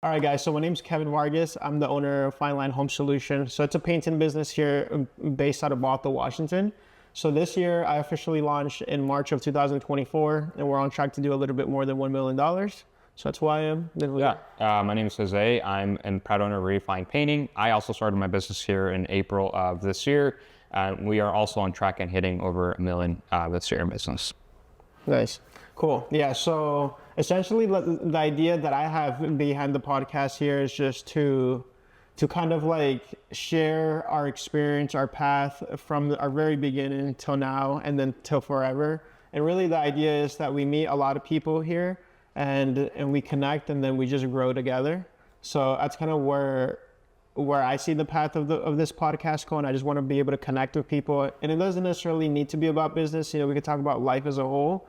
All right, guys. So my name's Kevin Vargas. I'm the owner of Fine Line Home Solution. So it's a painting business here based out of Bothell, Washington. So this year I officially launched in March of 2024, and we're on track to do a little bit more than $1 million. So that's why I'm. My name is Jose. I'm a proud owner of Refine Painting. I also started my business here in April of this year. We are also on track and hitting over $1 million this year in business. Nice. Cool. Yeah. So essentially the idea that I have behind the podcast here is just to kind of like share our experience, our path from our very beginning till now and then till forever. And really the idea is that we meet a lot of people here and we connect and then we just grow together. So that's kind of where I see the path of this podcast going. I just want to be able to connect with people, and it doesn't necessarily need to be about business. You know, we could talk about life as a whole,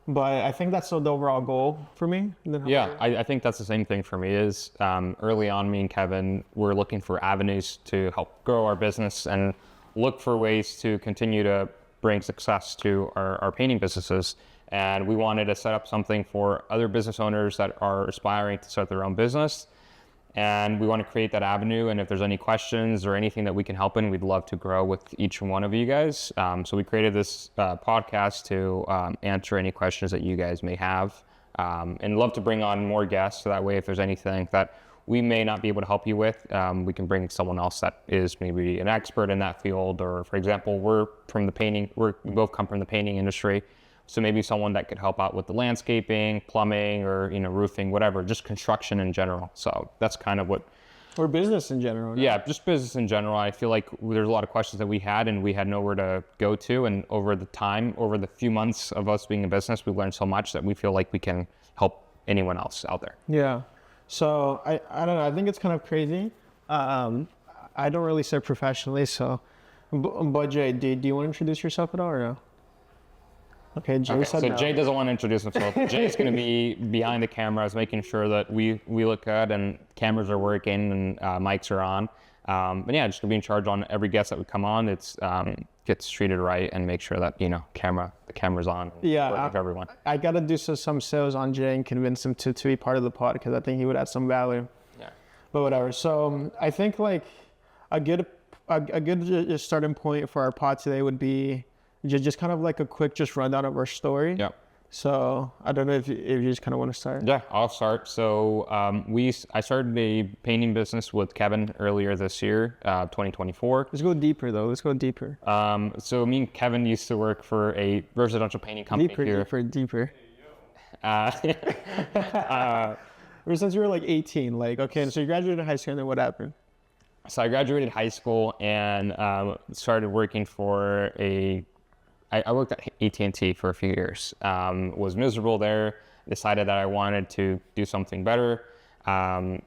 but I think that's the overall goal for me. Yeah, I think that's the same thing for me is early on, me and Kevin were looking for avenues to help grow our business and look for ways to continue to bring success to our painting businesses. And we wanted to set up something for other business owners that are aspiring to start their own business. And we want to create that avenue. And if there's any questions or anything that we can help in, we'd love to grow with each one of you guys. So we created this podcast to answer any questions that you guys may have, and love to bring on more guests. So that way, if there's anything that we may not be able to help you with, we can bring someone else that is maybe an expert in that field. Or for example, we both come from the painting industry. So maybe someone that could help out with the landscaping, plumbing, or roofing, whatever, just construction in general. So that's kind of what. Or business in general. Yeah, just business in general. I feel like there's a lot of questions that we had and we had nowhere to go to. And over the few months of us being in business, we learned so much that we feel like we can help anyone else out there. Yeah. So I don't know. I think it's kind of crazy. I don't really say professionally. So, but Jay, do you want to introduce yourself at all or no? Okay, Jay said so no. Jay doesn't want to introduce himself. Jay's going to be behind the cameras, making sure that we look good and cameras are working and mics are on. But yeah, just going to be in charge on every guest that would come on. It's gets treated right and make sure that the camera's on. Yeah, for everyone. I got to do some sales on Jay and convince him to be part of the pod because I think he would add some value. Yeah. But whatever. So I think like a good starting point for our pod today would be just kind of like a quick rundown of our story. Yeah. So I don't know if you just kind of want to start. Yeah, I'll start. So I started a painting business with Kevin earlier this year, 2024. Let's go deeper though. Let's go deeper. So me and Kevin used to work for a residential painting company here. Deeper. Since you were like 18, like, okay, so you graduated high school and then what happened? So I graduated high school and started working for I worked at AT&T for a few years, was miserable there, decided that I wanted to do something better and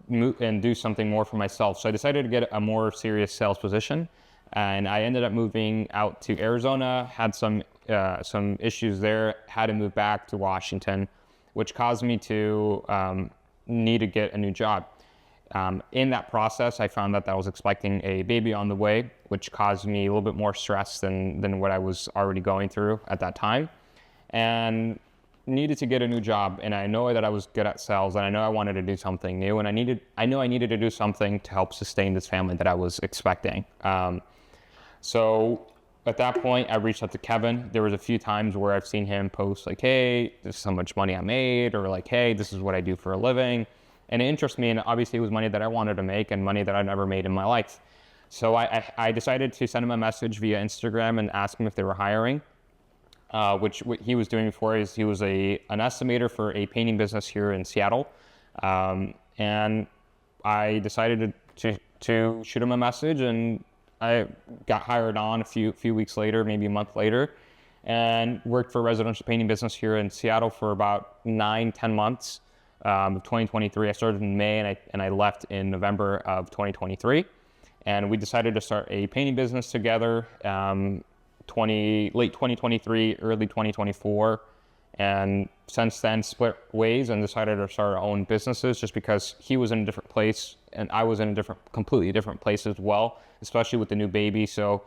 do something more for myself. So I decided to get a more serious sales position, and I ended up moving out to Arizona, had some issues there, had to move back to Washington, which caused me to need to get a new job. In that process, I found that I was expecting a baby on the way, which caused me a little bit more stress than what I was already going through at that time, and needed to get a new job. And I know that I was good at sales, and I know I wanted to do something new, and I knew I needed to do something to help sustain this family that I was expecting. So at that point, I reached out to Kevin. There was a few times where I've seen him post like, "Hey, this is how much money I made," or like, "Hey, this is what I do for a living." And it interests me, and obviously it was money that I wanted to make and money that I'd never made in my life. So I decided to send him a message via Instagram and ask him if they were hiring, which what he was doing before is he was an estimator for a painting business here in Seattle. And I decided to shoot him a message, and I got hired on a few weeks later, maybe a month later, and worked for a residential painting business here in Seattle for about 9-10 months. 2023. I started in May and I left in November of 2023, and we decided to start a painting business together. Late 2023, early 2024, and since then split ways and decided to start our own businesses just because he was in a different place and I was in a completely different place as well, especially with the new baby. So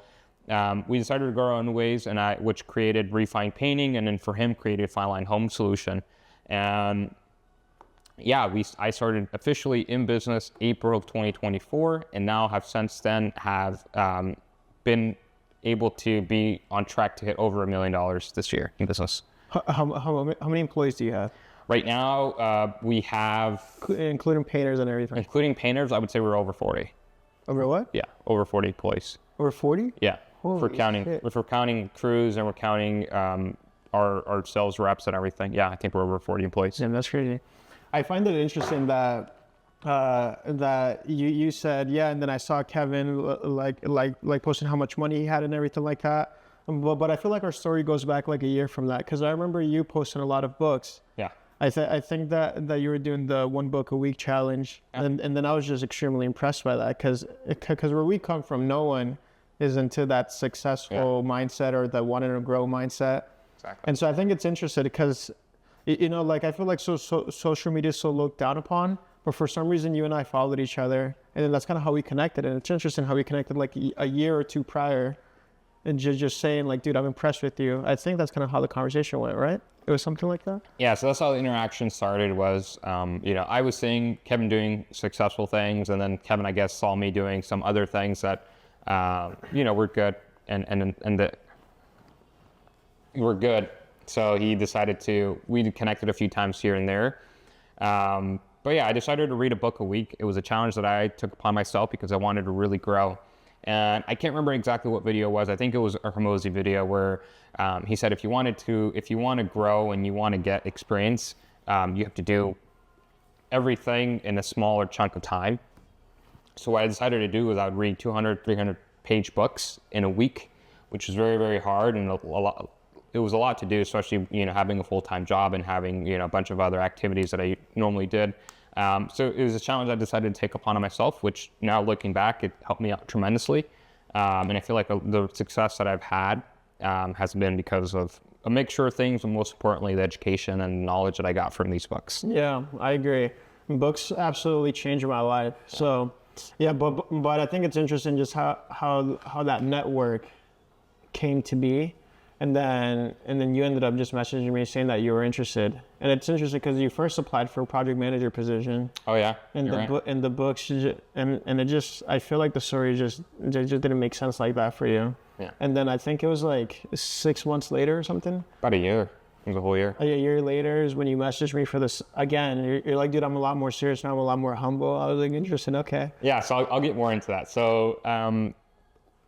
we decided to go our own ways, which created Refine Painting, and then for him created Fine Line Home Solution. And yeah, I started officially in business April of 2024, and now have since then have been able to be on track to hit over $1 million this year in business. How many employees do you have? Right now, we have, Including painters and everything. including painters, I would say we're over 40. Over what? Yeah, over 40 employees. Over 40? Yeah, Holy shit. if we're counting crews and we're counting our sales reps and everything. Yeah, I think we're over 40 employees. Damn, that's crazy. I find it interesting that that you said, yeah, and then I saw Kevin like posting how much money he had and everything like that. But I feel like our story goes back like a year from that, because I remember you posting a lot of books. Yeah. I think that you were doing the 1 book a week challenge, and then I was just extremely impressed by that, because where we come from, no one is into that successful mindset or the wanting to grow mindset. Exactly. And so I think it's interesting because, you know, like I feel like social media is so looked down upon, but for some reason you and I followed each other, and then that's kind of how we connected. And it's interesting how we connected like a year or two prior, and just saying like, dude, I'm impressed with you. I think that's kind of how the conversation went, right? It was something like that. Yeah, so that's how the interaction started. Was you know, I was seeing Kevin doing successful things, and then Kevin, I guess, saw me doing some other things that you know, were good, and that were good. So he decided to. We connected a few times here and there. But yeah, I decided to read a book a week. It was a challenge that I took upon myself because I wanted to really grow. And I can't remember exactly what video it was. I think it was a Hermosi video where he said if you want to grow and you want to get experience, you have to do everything in a smaller chunk of time. So what I decided to do was I would read 200, 300 page books in a week, which is very, very hard, and a lot. It was a lot to do, especially, you know, having a full-time job and having, you know, a bunch of other activities that I normally did. So it was a challenge I decided to take upon myself, which now looking back, it helped me out tremendously. And I feel like the success that I've had has been because of a mixture of things, and most importantly, the education and knowledge that I got from these books. Yeah, I agree. Books absolutely changed my life. So, yeah, but I think it's interesting just how that network came to be. And then you ended up just messaging me saying that you were interested. And it's interesting because you first applied for a project manager position. Oh yeah, and the books, and it just, I feel like the story just didn't make sense like that for you. Yeah. And then I think it was like 6 months later or something. About a year. It was a whole year. A year later is when you messaged me for this again. You're like, dude, I'm a lot more serious now. I'm a lot more humble. I was like, interesting. Okay. Yeah. So I'll get more into that. So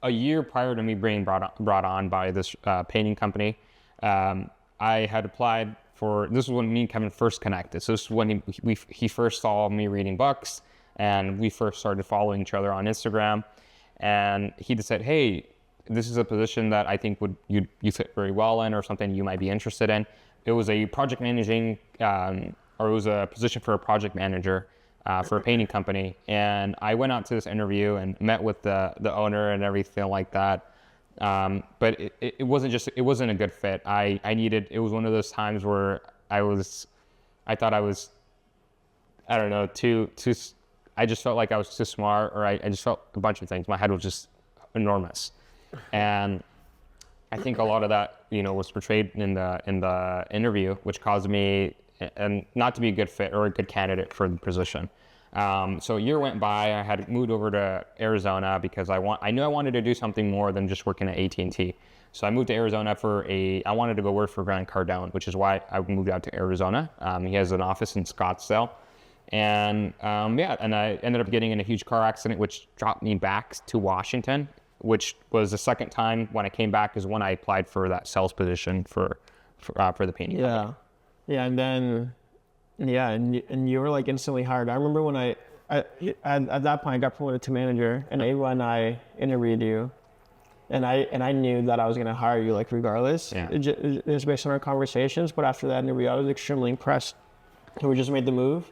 a year prior to me being brought on by this painting company, I had applied for. This is when me and Kevin first connected. So this is when he first saw me reading books, and we first started following each other on Instagram. And he just said, "Hey, this is a position that I think you fit very well in, or something you might be interested in." It was a project managing, or it was a position for a project manager. For a painting company, and I went out to this interview and met with the owner and everything like that. But it wasn't a good fit. It was one of those times where I thought I was, I don't know, I just felt like I was too smart, or I just felt a bunch of things. My head was just enormous, and I think a lot of that, you know, was portrayed in the interview, which caused me and not to be a good fit or a good candidate for the position. So a year went by. I had moved over to Arizona because I knew I wanted to do something more than just working at AT&T. So I moved to Arizona I wanted to go work for Grant Cardone, which is why I moved out to Arizona. He has an office in Scottsdale. And and I ended up getting in a huge car accident, which dropped me back to Washington, which was the second time when I came back is when I applied for that sales position for the painting company. Yeah, and then, and you were like instantly hired. I remember when I at that point I got promoted to manager, and Ava and I interviewed you, and I knew that I was gonna hire you like regardless. Yeah. It was based on our conversations, but after that interview, I was extremely impressed. So we just made the move,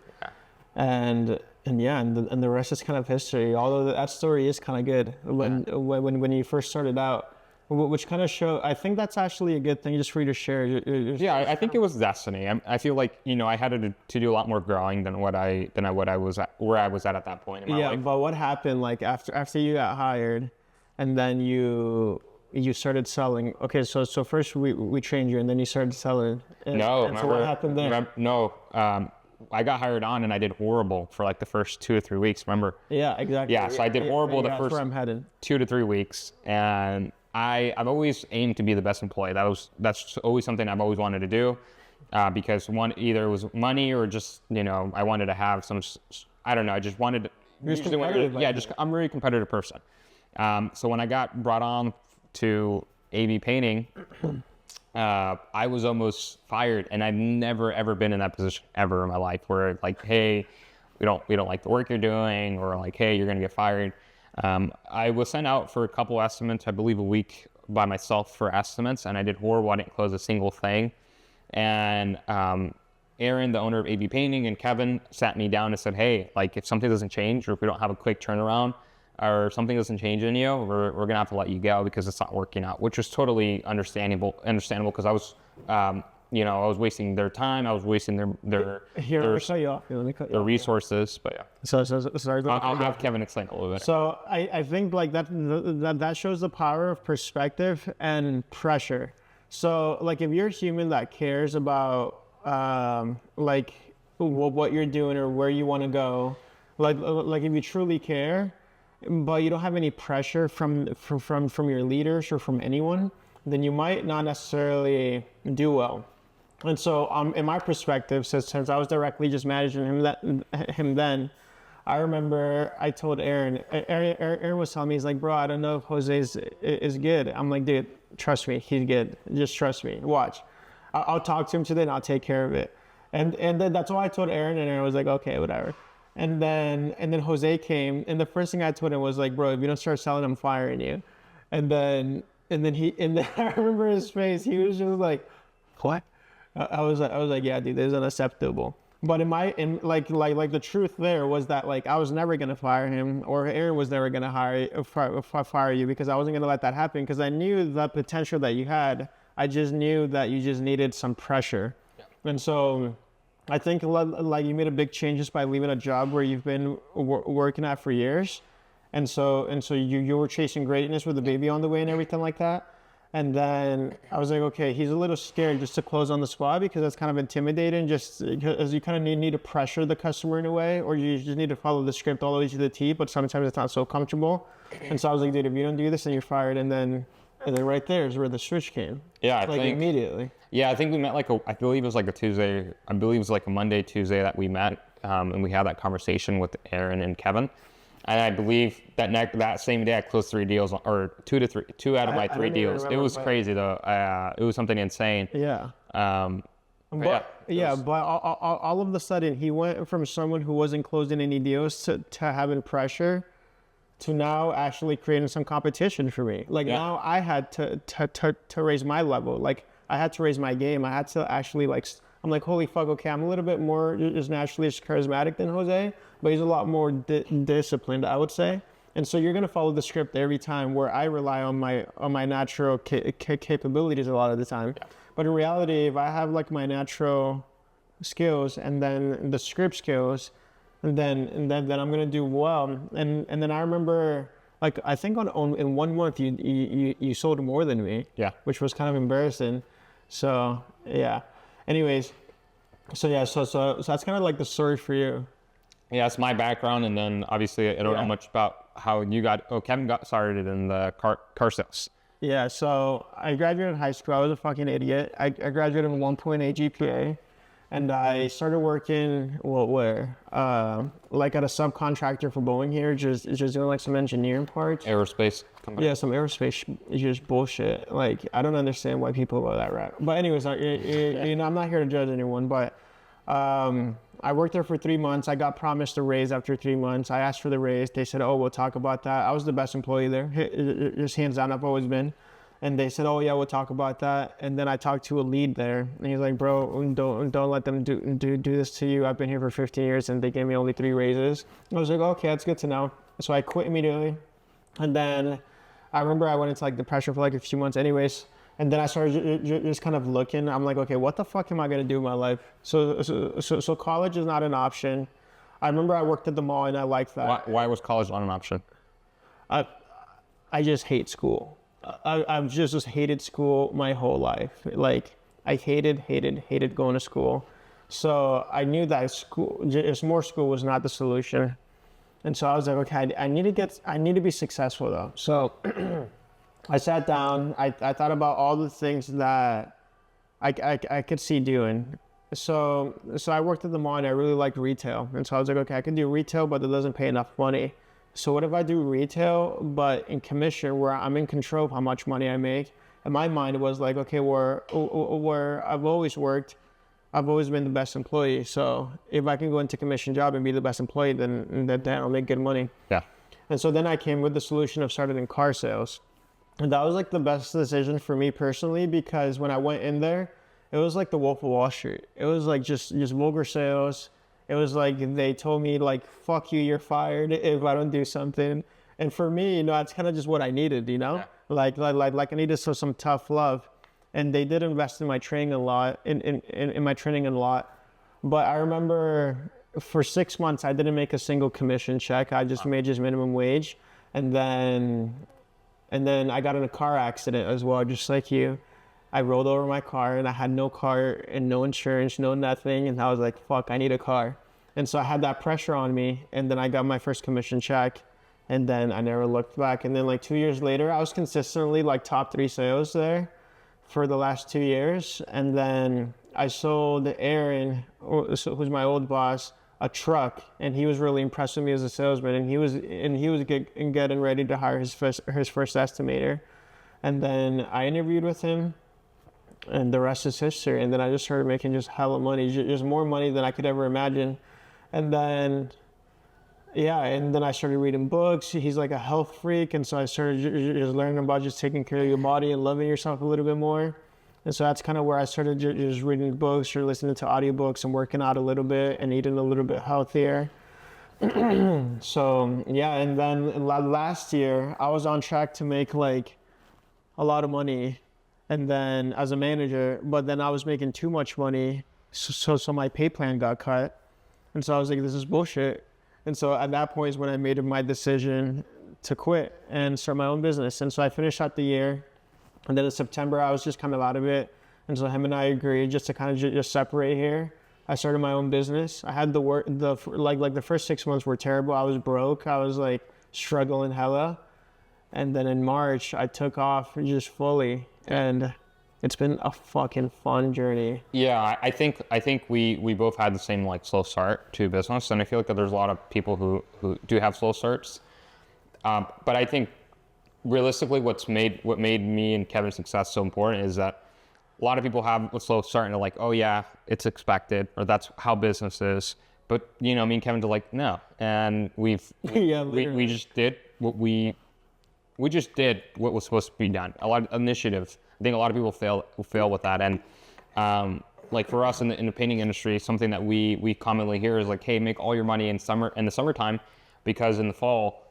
and the rest is kind of history. Although that story is kind of good when you first started out. Which kind of show, I think that's actually a good thing just for you to share. Yeah, I think it was destiny. I feel like, you know, I had to do a lot more growing than where I was at that point in my life. Yeah, but what happened like after you got hired, and then you started selling? Okay, so first we trained you, and then you started selling. So what happened then? I got hired on and I did horrible for like the first 2 or 3 weeks. Remember? Yeah, exactly. Yeah, so I did horrible the That's first where I'm headed. 2 to 3 weeks, and I've always aimed to be the best employee. That's always something I've always wanted to do, because one, either it was money or just, you know, I wanted to have some, I don't know, I just wanted. I'm a very competitive person. So when I got brought on to AV painting, I was almost fired, and I've never ever been in that position ever in my life where like, hey, we don't like the work you're doing, or like, hey, you're gonna get fired. I was sent out for a couple estimates, I believe a week by myself for estimates, and I did horrible. I didn't close a single thing. And Aaron, the owner of AV Painting, and Kevin sat me down and said, hey, like if something doesn't change, or if we don't have a quick turnaround, or something doesn't change in you, we're gonna have to let you go because it's not working out, which was totally understandable because I was, you know, I was wasting their time, I was wasting their resources, but yeah. Sorry. I'll have Kevin explain a little bit. So I think like that shows the power of perspective and pressure. So like if you're a human that cares about like what you're doing or where you want to go, like if you truly care, but you don't have any pressure from your leaders or from anyone, then you might not necessarily do well. And so in my perspective, since I was directly just managing him then, I remember I told Aaron was telling me, he's like, bro, I don't know if Jose is good. I'm like, dude, trust me, he's good. Just trust me. Watch. I'll talk to him today and I'll take care of it. And then that's why I told Aaron, and Aaron was like, okay, whatever. And then Jose came, and the first thing I told him was like, bro, if you don't start selling, I'm firing you. And then I remember his face. He was just like, what? I was like, yeah, dude, this is unacceptable. But in the truth there was that like I was never gonna fire him, or Aaron was never gonna fire you, because I wasn't gonna let that happen, because I knew the potential that you had. I just knew that you just needed some pressure. Yeah. And so I think like you made a big change just by leaving a job where you've been working at for years, and so you were chasing greatness with a baby on the way and everything like that. And then I was like, okay, he's a little scared just to close on the spot, because that's kind of intimidating, just because you kind of need to pressure the customer in a way, or you just need to follow the script all the way to the T, but sometimes it's not so comfortable. And so I was like, dude, if you don't do this, then you're fired. And then right there is where the switch came. Yeah, I think immediately. Yeah, I think we met I believe it was like a Tuesday. I believe it was like a Monday, Tuesday that we met, and we had that conversation with Aaron and Kevin. And I believe that same day I closed 3 deals, or 2 out of my 3 deals. It was crazy though. It was something insane. Yeah. But all of a sudden he went from someone who wasn't closing any deals to having pressure, to now actually creating some competition for me. Like now I had to raise my level. Like I had to raise my game. I had to actually I'm like, holy fuck, okay, I'm a little bit more just naturally charismatic than Jose, but he's a lot more disciplined, I would say. And so you're gonna follow the script every time, where I rely on my natural capabilities a lot of the time. Yeah. But in reality, if I have like my natural skills and then the script skills, and then I'm gonna do well. And then I remember, like, I think in 1 month you sold more than me. Yeah. Which was kind of embarrassing. So yeah. Anyways, so that's kind of like the story for you. Yeah, that's my background, and then obviously I don't know much about how you Kevin got started in the car sales. Yeah, so I graduated high school. I was a fucking idiot. I graduated with 1.8 GPA, and I started working like at a subcontractor for Boeing here, just doing like some engineering parts. Aerospace company. Yeah, some aerospace just bullshit. Like I don't understand why people go that route. But anyways, you know, I'm not here to judge anyone, but I worked there for 3 months. I got promised a raise after 3 months. I asked for the raise. They said, oh, we'll talk about that. I was the best employee there. Just hands down, I've always been. And they said, oh, yeah, we'll talk about that. And then I talked to a lead there. And he's like, bro, don't let them do this to you. I've been here for 15 years, and they gave me only 3 raises. I was like, okay, that's good to know. So I quit immediately. And then I remember I went into like depression for like a few months anyways. And then I started just kind of looking. I'm like, okay, what the fuck am I gonna do with my life? So college is not an option. I remember I worked at the mall, and I liked that. Why was college not an option? I just hate school. I've just hated school my whole life. Like I hated going to school. So I knew that just more school was not the solution. And so I was like, okay, I need to be successful though. So I sat down, I thought about all the things that I could see doing. So I worked at the mall and I really liked retail. And so I was like, okay, I can do retail, but it doesn't pay enough money. So what if I do retail, but in commission where I'm in control of how much money I make? And my mind was like, okay, where I've always worked, I've always been the best employee. So if I can go into commission job and be the best employee, then I'll make good money. Yeah. And so then I came with the solution of starting in car sales. And that was like the best decision for me personally, because when I went in there, it was like the Wolf of Wall Street. It was like just vulgar sales. It was like they told me like, fuck you, you're fired if I don't do something. And for me, that's kind of just what I needed, Yeah. like I needed some tough love. And they did invest in my training a lot, in my training a lot. But I remember for 6 months, I didn't make a single commission check. I just made just minimum wage. And then I got in a car accident as well, just like you. I rolled over my car and I had no car and no insurance, no nothing. And I was like, fuck, I need a car. And so I had that pressure on me. And then I got my first commission check. And then I never looked back. And then like 2 years later, I was consistently like top 3 sales there for the last 2 years. And then I sold Aaron, who's my old boss, a truck, and he was really impressed with me as a salesman, and he was getting ready to hire his first estimator. And then I interviewed with him, and the rest is history. And then I just started making just hella money, just more money than I could ever imagine. And then I started reading books. He's like a health freak, and so I started just learning about just taking care of your body and loving yourself a little bit more. And so that's kind of where I started just reading books or listening to audiobooks and working out a little bit and eating a little bit healthier. So yeah, and then last year I was on track to make like a lot of money, and then as a manager, but then I was making too much money, so my pay plan got cut, and so I was like, this is bullshit. And so at that point is when I made my decision to quit and start my own business. And so I finished out the year. And then in September, I was just kind of out of it. And so him and I agreed just to kind of just separate here. I started my own business. I had the first 6 months were terrible. I was broke. I was like struggling hella. And then in March, I took off just fully. And it's been a fucking fun journey. Yeah, I think we both had the same like slow start to business, and I feel like that there's a lot of people who do have slow starts. But I think realistically, what made me and Kevin's success so important is that a lot of people have a slow start and they're like, oh yeah, it's expected, or that's how business is. But me and Kevin are like, no, and we just did what we just did what was supposed to be done. A lot of initiative. I think a lot of people fail with that, and like for us in the painting industry, something that we commonly hear is like, hey, make all your money in the summertime, because in the fall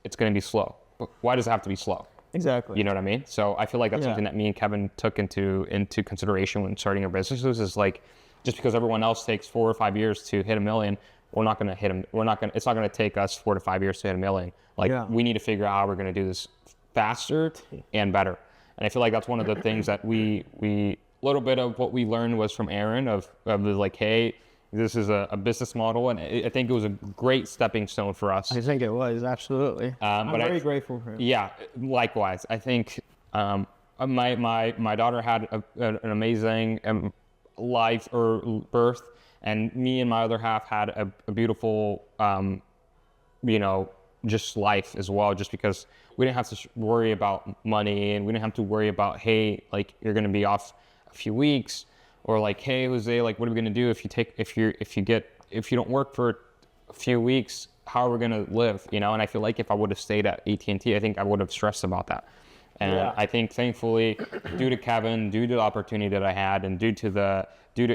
it's going to be slow. But why does it have to be slow? Exactly. You know what I mean? So I feel like that's something that me and Kevin took into consideration when starting our businesses. Is like, just because everyone else takes 4 or 5 years to hit $1 million, we're not going to hit them. It's not going to take us 4 to 5 years to hit $1 million. Like we need to figure out how we're going to do this faster and better. And I feel like that's one of the things that we little bit of what we learned was from Aaron of like, hey, this is a business model, and I think it was a great stepping stone for us. I think it was, absolutely. I'm very grateful for him. Yeah, likewise. I think my daughter had an amazing life or birth, and me and my other half had a beautiful, just life as well, just because we didn't have to worry about money, and we didn't have to worry about, hey, like you're going to be off a few weeks, or like, hey, Jose, like what are we going to do if you don't work for a few weeks? How are we going to live? And I feel like if I would have stayed at AT&T, I think I would have stressed about that. And I think thankfully, due to Kevin, due to the opportunity that I had, and due to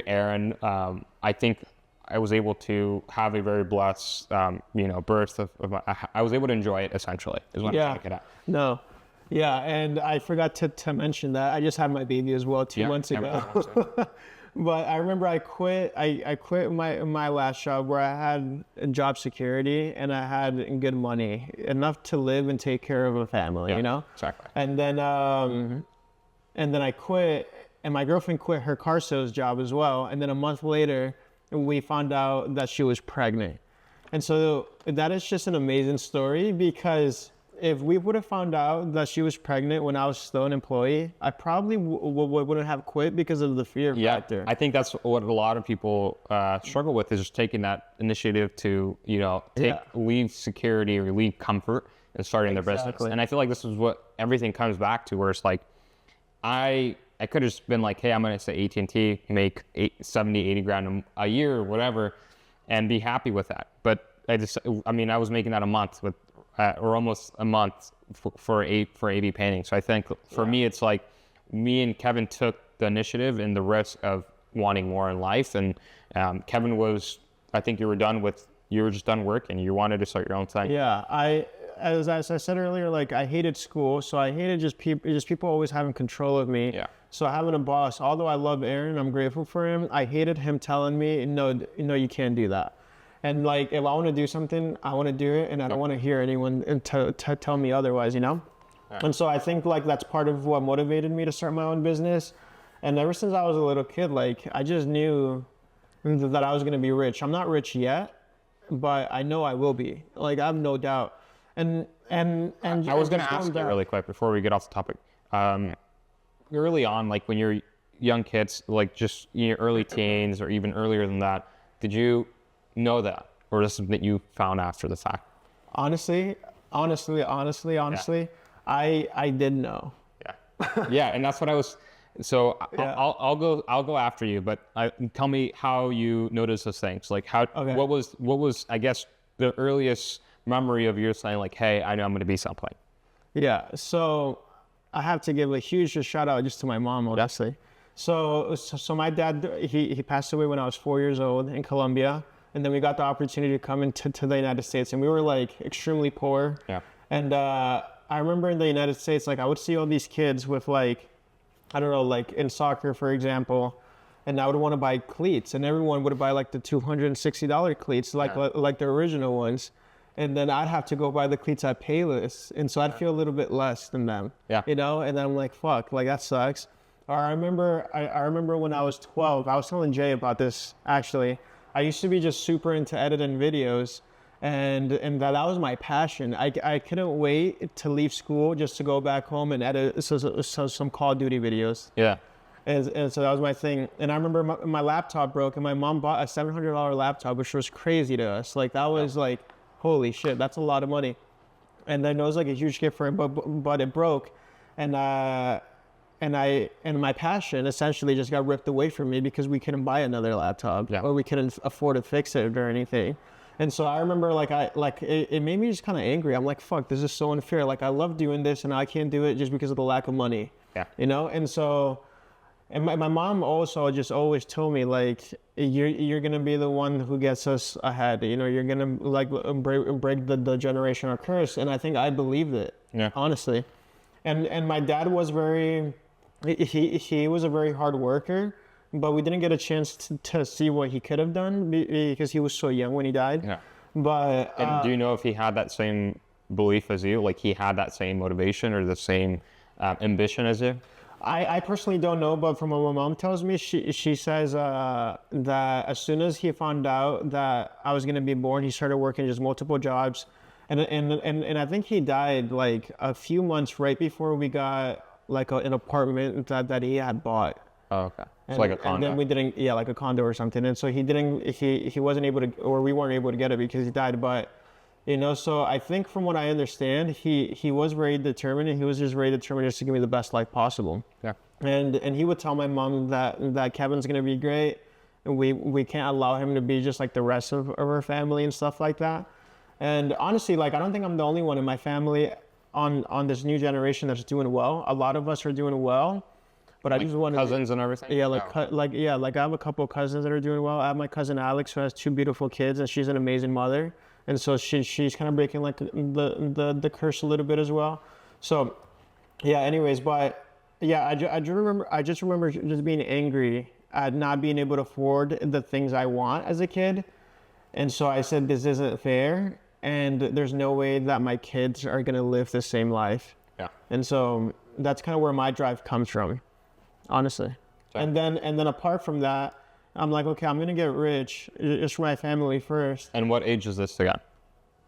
Aaron, I think I was able to have a very blessed, birth I was able to enjoy it, essentially, is what I'm trying to get at. No. Yeah, and I forgot to mention that I just had my baby as well 2 months ago. But I remember I quit my last job where I had job security and I had good money, enough to live and take care of a family, Exactly. And then I quit, and my girlfriend quit her car sales job as well. And then a month later, we found out that she was pregnant. And so that is just an amazing story, because if we would have found out that she was pregnant when I was still an employee, I probably wouldn't have quit because of the fear factor. I think that's what a lot of people struggle with, is just taking that initiative to, leave security or leave comfort and starting their business. And I feel like this is what everything comes back to, where it's like, I could have just been like, hey, I'm going to say AT&T, make 70, 80 grand a year or whatever, and be happy with that. But I was making that a month with, or almost a month for AB painting. So I think for me, it's like me and Kevin took the initiative and the risk of wanting more in life. And Kevin I think you were just done work and you wanted to start your own thing. Yeah, as I said earlier, like I hated school, so I hated just people always having control of me. Yeah. So having a boss, although I love Aaron, I'm grateful for him, I hated him telling me, no, you can't do that. And like, if I want to do something, I want to do it, and I don't want to hear anyone tell me otherwise, Yeah. And so I think like that's part of what motivated me to start my own business. And ever since I was a little kid, like I just knew that I was going to be rich. I'm not rich yet, but I know I will be. Like I have no doubt. And I was going to ask you really quick before we get off the topic. Early on, like when you're young kids, like just your early teens or even earlier than that, did you know that, or is this something that you found after the fact? Honestly, I didn't know. Yeah, and that's what I was. So I'll go after you, but tell me how you noticed those things. Like what was I guess the earliest memory of you saying like, hey, I know I'm going to be something. Yeah, so I have to give a huge shout out just to my mom, honestly. So my dad, he passed away when I was 4 years old in Colombia. And then we got the opportunity to come into the United States, and we were like extremely poor. Yeah. And I remember in the United States, like I would see all these kids with like, I don't know, like in soccer, for example, and I would want to buy cleats, and everyone would buy like the $260 cleats, like the original ones. And then I'd have to go buy the cleats at Payless. And so I'd feel a little bit less than them, and then I'm like, fuck, like that sucks. Or I remember when I was 12, I was telling Jay about this actually. I used to be just super into editing videos, and that was my passion. I couldn't wait to leave school just to go back home and edit some Call of Duty videos. Yeah. And so that was my thing. And I remember my laptop broke, and my mom bought a $700 laptop, which was crazy to us. Like that was like, holy shit, that's a lot of money. And then it was like a huge gift for him, but it broke, and my passion essentially just got ripped away from me because we couldn't buy another laptop, or we couldn't afford to fix it or anything. And so I remember it made me just kind of angry. I'm like, fuck, this is so unfair. Like I love doing this and I can't do it just because of the lack of money. Yeah. And so, and my mom also just always told me like, you're gonna be the one who gets us ahead. You're gonna like break the generational curse. And I think I believed it. Yeah. Honestly. And my dad was he was a very hard worker, but we didn't get a chance to see what he could have done because he was so young when he died. Yeah. But and do you know if he had that same belief as you? Like he had that same motivation or the same ambition as you? I personally don't know, but from what my mom tells me, she says that as soon as he found out that I was going to be born, he started working just multiple jobs. And I think he died like a few months right before we got like an apartment that he had bought. Oh, okay. It's like a condo. And then like a condo or something. And so he wasn't able to, or we weren't able to get it because he died. But, so I think from what I understand, he was very determined, and he was just very determined just to give me the best life possible. Yeah. And he would tell my mom that Kevin's going to be great. And we can't allow him to be just like the rest of our family and stuff like that. And honestly, like, I don't think I'm the only one in my family on this new generation that's doing well. A lot of us are doing well, but like I just want cousins and everything. Yeah, like I have a couple of cousins that are doing well. I have my cousin Alex, who has 2 beautiful kids, and she's an amazing mother. And so she's kind of breaking like the curse a little bit as well. So yeah. Anyways, but yeah, I just remember just being angry at not being able to afford the things I want as a kid, and so I said, this isn't fair. And there's no way that my kids are going to live the same life. Yeah. And so that's kind of where my drive comes from, honestly. Sorry. And then apart from that, I'm like, okay, I'm gonna get rich just for my family first. And what age is this again?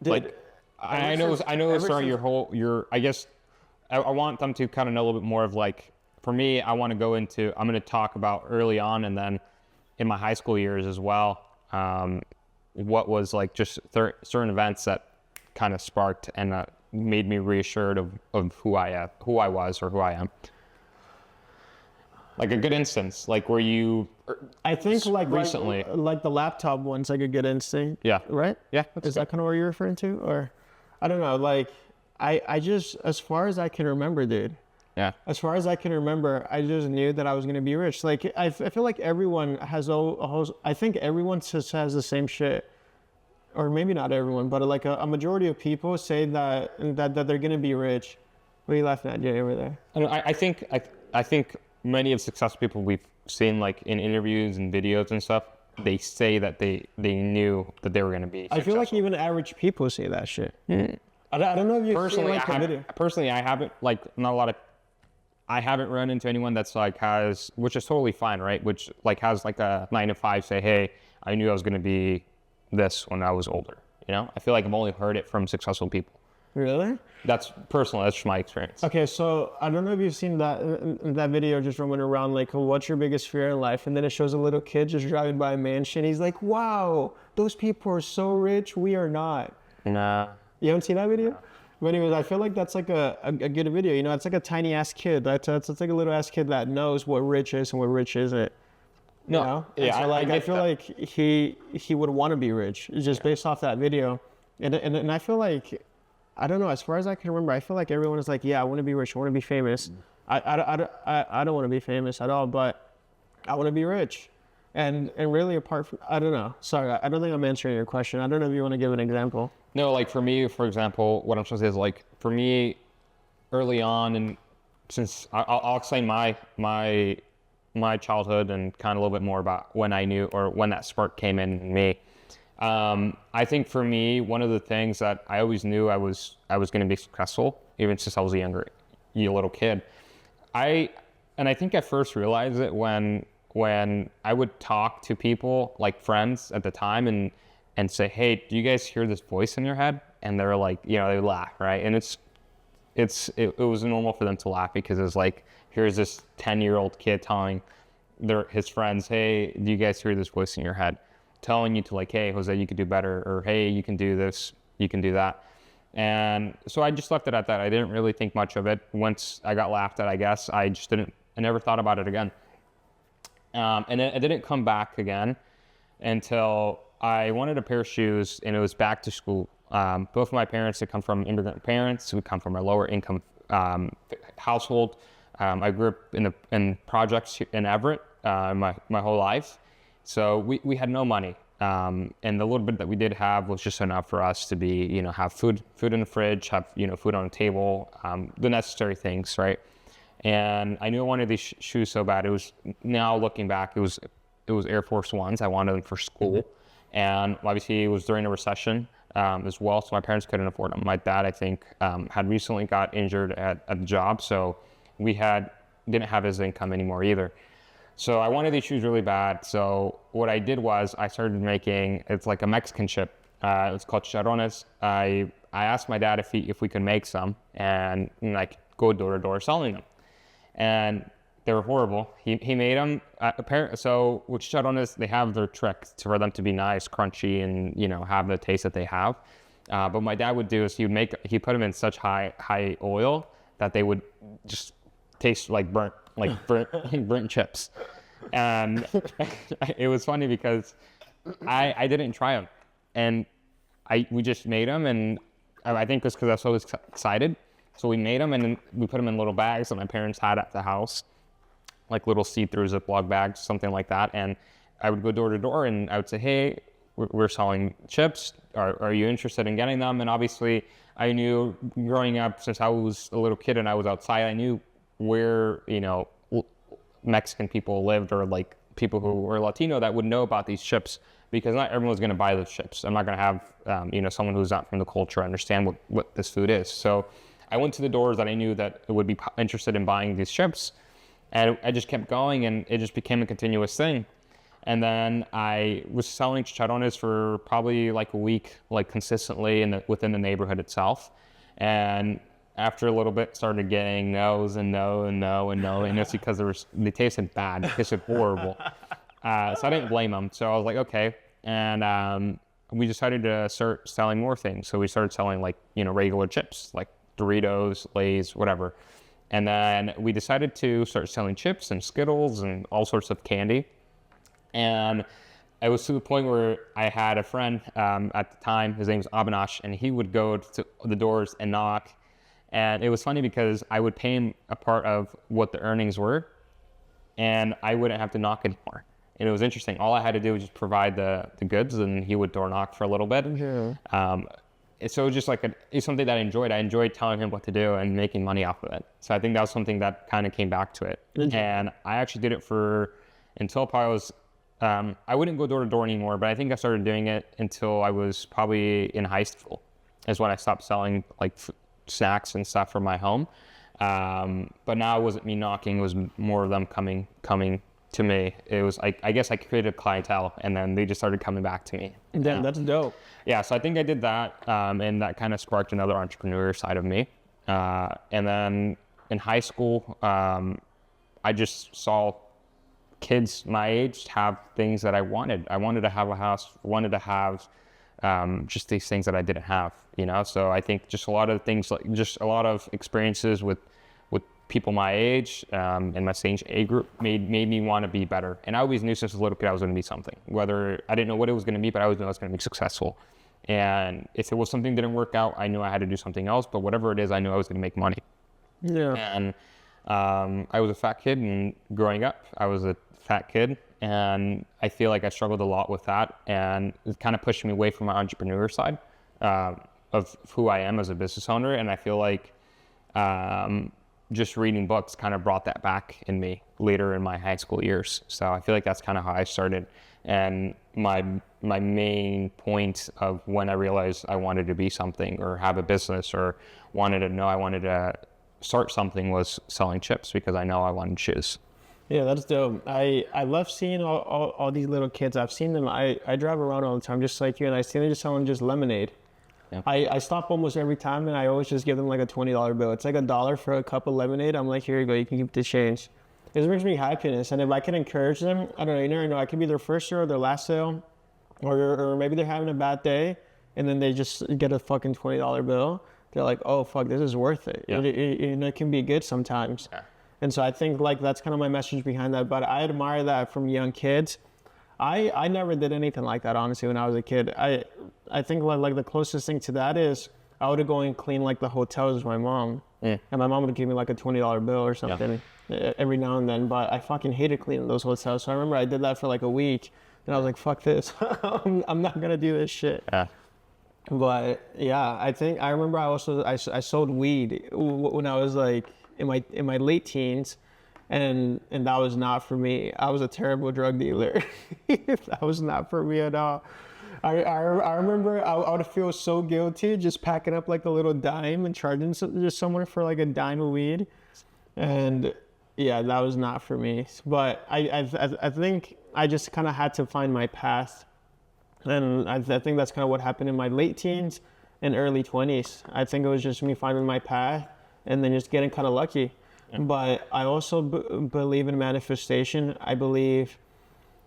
Dude, Like, I know it's starting your. I guess I want them to kind of know a little bit more of like. For me, I want to go into. I'm going to talk about early on, and then in my high school years as well. What was like just certain events that kind of sparked and made me reassured of who I was or who I am. Like a good instance, like where you. I think recently, like the laptop one's like a good instinct. Yeah. Right? Yeah. Is that kind of what you're referring to? Or I don't know, like I just, as far as I can remember, dude. Yeah. As far as I can remember, I just knew that I was going to be rich. Like, I feel like everyone has I think everyone just has the same shit. Or maybe not everyone, but like a majority of people say that they're going to be rich. What are you laughing at, Jay, over there? I think many of successful people we've seen like in interviews and videos and stuff, they say that they knew that they were going to be successful. I feel like even average people say that shit. I don't know if you've seen like a video. Personally, I haven't, like, not a lot of, I haven't run into anyone that's like has, which is totally fine, right? Which like has like a 9 to 5 say, hey, I knew I was going to be this when I was older. You know, I feel like I've only heard it from successful people. Really? That's personal. That's just my experience. Okay, so I don't know if you've seen that video just roaming around, like, what's your biggest fear in life? And then it shows a little kid just driving by a mansion. He's like, wow, those people are so rich. We are not. Nah. You haven't seen that video? But anyways, I feel like that's like a good video. You know, it's like a tiny ass kid. It's like a little ass kid that knows what rich is and what rich isn't. No. You know? Yeah. So like, I feel like he would want to be rich just based off that video. And I feel like, I don't know, as far as I can remember, I feel like everyone is like, yeah, I want to be rich. I want to be famous. I don't want to be famous at all, but I want to be rich. And really apart from, I don't know. Sorry, I don't think I'm answering your question. I don't know if you want to give an example. No, like for me, for example, what I'm trying to say is like, for me, early on, and since I'll explain my childhood and kind of a little bit more about when I knew or when that spark came in me. I think for me, one of the things that I always knew I was going to be successful, even since I was a little kid. I think I first realized it when I would talk to people, like friends at the time, and say, hey, do you guys hear this voice in your head? And they're like, you know, they laugh, right? And it was normal for them to laugh because it was like, here's this 10-year-old kid telling his friends, hey, do you guys hear this voice in your head? Telling you to like, hey, Jose, you could do better, or hey, you can do this, you can do that. And so I just left it at that. I didn't really think much of it. Once I got laughed at, I guess, I never thought about it again. And it didn't come back again until I wanted a pair of shoes, and it was back to school. Both of my parents had come from immigrant parents who come from a lower income household. I grew up in projects in Everett my whole life. So we had no money. And the little bit that we did have was just enough for us to be, you know, have food in the fridge, have, you know, food on the table, the necessary things, right? And I knew I wanted these shoes so bad. It was, now looking back, it was Air Force Ones. I wanted them for school. And obviously it was during a recession as well, so my parents couldn't afford them. My dad, I think, had recently got injured at the job, so we didn't have his income anymore either. So I wanted these shoes really bad. So what I did was I started making, it's like a Mexican chip. It's called chicharrones. I asked my dad if we could make some and like go door to door selling them. And they were horrible. He made them. So with chicharrones, they have their tricks for them to be nice, crunchy, and, you know, have the taste that they have. But my dad would do is he put them in such high oil that they would just taste like burnt chips. And it was funny because I didn't try them, and we just made them, and I think it's because I was so excited. So we made them, and then we put them in little bags that my parents had at the house, like little see-through Ziploc bags, something like that. And I would go door to door, and I would say, hey, we're selling chips. Are you interested in getting them? And obviously, I knew growing up, since I was a little kid and I was outside, I knew where, you know, Mexican people lived, or like people who were Latino that would know about these chips, because not everyone's going to buy those chips. I'm not going to have, you know, someone who's not from the culture understand what this food is. So I went to the doors that I knew that would be interested in buying these chips, and I just kept going, and it just became a continuous thing. And then I was selling chicharrones for probably like a week, like consistently within the neighborhood itself. And after a little bit, started getting no's and no and no and no. And it's because they tasted bad, they tasted horrible. So I didn't blame them. So I was like, okay. And we decided to start selling more things. So we started selling like, regular chips, like Doritos, Lay's, whatever. And then we decided to start selling chips and Skittles and all sorts of candy. And it was to the point where I had a friend at the time, his name was Abinash, and he would go to the doors and knock. And it was funny because I would pay him a part of what the earnings were, and I wouldn't have to knock anymore. And it was interesting. All I had to do was just provide the goods, and he would door knock for a little bit. Yeah. So it was just like it's something that I enjoyed. I enjoyed telling him what to do and making money off of it. So I think that was something that kind of came back to it. And I actually did it until probably I was, I wouldn't go door to door anymore, but I think I started doing it until I was probably in high school is when I stopped selling like snacks and stuff from my home. But now it wasn't me knocking, it was more of them coming to me. It was I guess I created a clientele, and then they just started coming back to me. Damn, that's dope. Yeah, so I think I did that, and that kind of sparked another entrepreneur side of me. And then in high school, I just saw kids my age have things that I wanted. I wanted to have a house, wanted to have just these things that I didn't have, So I think just a lot of things, like just a lot of experiences with people my age and my same age group made me want to be better. And I always knew since a little kid I was going to be something. Whether I didn't know what it was going to be, but I always knew I was going to be successful. And if it was something that didn't work out, I knew I had to do something else. But whatever it is, I knew I was going to make money. Yeah. And I was a fat kid, and growing up, I was a fat kid. And I feel like I struggled a lot with that. And it kind of pushed me away from my entrepreneur side of who I am as a business owner. And I feel like just reading books kind of brought that back in me later in my high school years. So I feel like that's kind of how I started. And my main point of when I realized I wanted to be something or have a business or wanted to start something was selling chips, because I know I wanted shoes. Yeah, that's dope. I love seeing all these little kids. I've seen them. I drive around all the time just like you, and I see them just selling just lemonade. Yeah. I stop almost every time, and I always just give them like a $20 bill. It's like $1 for a cup of lemonade. I'm like, here you go, you can keep the change. It brings me happiness, and if I can encourage them, I don't know, you never know. I could be their first sale or their last sale, or maybe they're having a bad day, and then they just get a fucking $20 bill. They're like, oh fuck, this is worth it. Yeah. It can be good sometimes. Yeah. And so I think like that's kind of my message behind that. But I admire that from young kids. I never did anything like that, honestly, when I was a kid. I think like the closest thing to that is I would go and clean like the hotels with my mom. Yeah. And my mom would give me like a $20 bill or something every now and then. But I fucking hated cleaning those hotels. So I remember I did that for like a week, and I was like, fuck this. I'm not going to do this shit. Yeah. But yeah, I remember I sold weed when I was like in my late teens. And that was not for me. I was a terrible drug dealer. That was not for me at all. I remember I would feel so guilty just packing up like a little dime and charging just someone for like a dime of weed. And yeah, that was not for me. But I think I just kind of had to find my path. And I think that's kind of what happened in my late teens and early 20s. I think it was just me finding my path and then just getting kind of lucky. But I also believe in manifestation. I believe